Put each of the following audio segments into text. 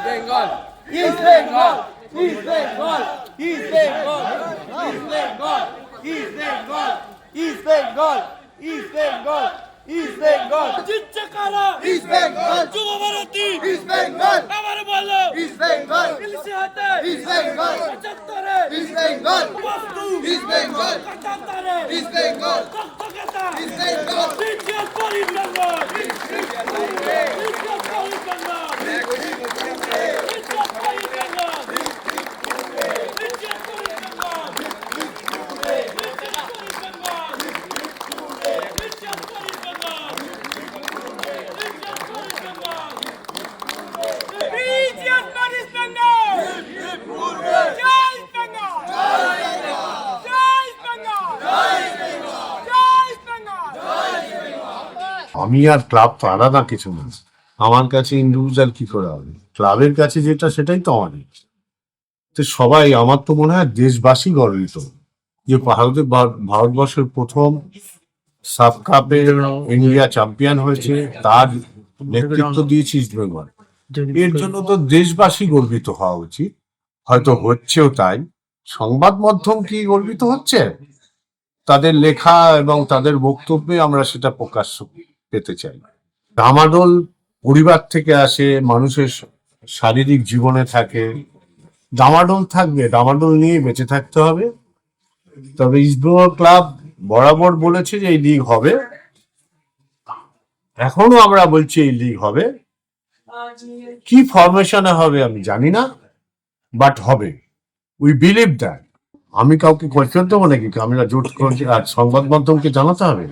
Bengal. East Bengal. East Bengal. East Bengal. East Bengal. East Bengal. East Bengal. East Bengal. East Bengal. জিতছে কারা? East Bengal, যুব Bharati. East Bengal, আবার বলো। East Bengal, ইলিশে হাতে। East Bengal, 75 East Bengal, বস্তু। East Bengal, 75 East Bengal, কক্তকেতা। East Bengal, জিতছে করিমগঞ্জ। জিতছে করিমগঞ্জ। জিতছে করিমগঞ্জ। আমি আর ক্লাব তো আলাদা কিছু না। আমার কাছে ইন্ডিভিজুয়াল কি করে হবে, ক্লাবের কাছে যেটা সেটাই তো আমাদের। তো সবাই, আমার তো মনে হয় দেশবাসী গর্বিত যে ভারতবর্ষের প্রথম সাব কাপে ইন্ডিয়া চ্যাম্পিয়ন হয়েছে, তার নেতৃত্ব দিয়েছে ইস্ট বেঙ্গল। এর জন্য তো দেশবাসী গর্বিত হওয়া উচিত, হয়তো হচ্ছেও তাই। সংবাদ মাধ্যম কি গর্বিত হচ্ছে? তাদের লেখা এবং তাদের বক্তব্যে আমরা সেটা প্রকাশ্য পেতে চাই। ডামাডোল পরিবার থেকে আসে, মানুষের শারীরিক জীবনে থাকে, ডামাডোল থাকবে, ডামাডোল নিয়ে বেঁচে থাকতে হবে। তবে ইস্টবেঙ্গল ক্লাব বরাবর বলেছে যে এই লিগ হবে, এখনো আমরা বলছি এই লিগ হবে। কি ফরমেশনে হবে আমি জানি না, বাট হবে, উই বিলিভ দ্যাট। আমি কাউকে কোয়েশ্চেন দেবো নাকি? আমরা জোট করছি আর সংবাদ মাধ্যমকে জানাতে হবে?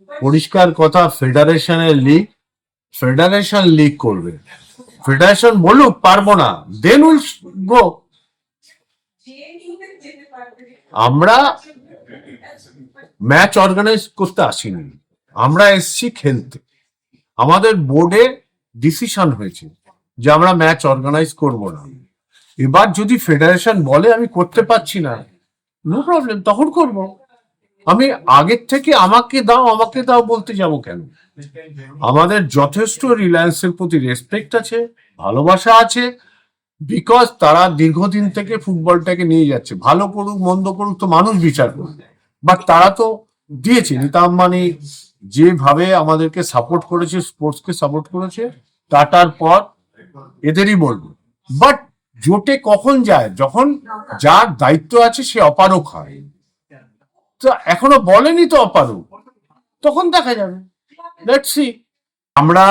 পরিষ্কার কথা, ফেডারেশনের লিগ, ফেডারেশন লিগ করবে, ফেডারেশন বলুক পারবো না, দেন উইল গো। আমরা ম্যাচ অর্গানাইজ করতে আসিনি, আমরা এসছি খেলতে। আমাদের বোর্ডে ডিসিশন হয়েছে যে আমরা ম্যাচ অর্গানাইজ করব না। এবার যদি ফেডারেশন বলে আমি করতে পারছি না, নো প্রবলেম, তখন করব। আমি আগের থেকে আমাকে দাও বলতে যাব কেন? আমাদের যথেষ্ট রিলায়েন্সের প্রতি রেসপেক্ট আছে, ভালোবাসা আছে, বিকজ তারা দীর্ঘদিন থেকে ফুটবলটাকে নিয়ে যাচ্ছে। ভালো করুক মন্দ করুক তো মানুষ বিচার করবে, বাট তারা তো দিয়েছে। নিতা আম্বানি যেভাবে আমাদেরকে সাপোর্ট করেছে, স্পোর্টসকে সাপোর্ট করেছে, টাটার পর এদেরই বলবো। বাট জোটে কখন যায়? যখন যার দায়িত্ব আছে সে অপারক হয়। তো এখনো বলেনি তো অপারক, তখন দেখা যাবে, লেটস সি। আমরা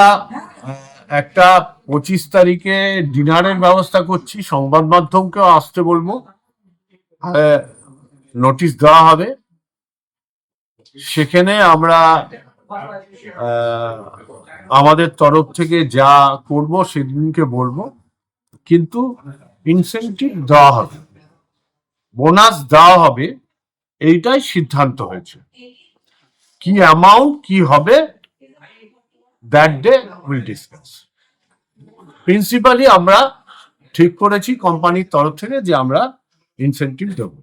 একটা 25 তারিখে ডিনারের ব্যবস্থা করছি, সংবাদ মাধ্যমকেও আসতে বলবো, নোটিশ দেওয়া হবে। সেখানে আমরা আমাদের তরফ থেকে যা করব সেদিনকে বলবো, কিন্তু ইনসেনটিভ দেওয়া হবে, বোনাস দেওয়া হবে, এইটাই সিদ্ধান্ত হয়েছে। কি অ্যামাউন্ট কি হবে, that day will discuss. Principally আমরা ঠিক করেছি কোম্পানির তরফ থেকে যে আমরা ইনসেনটিভ দেবো।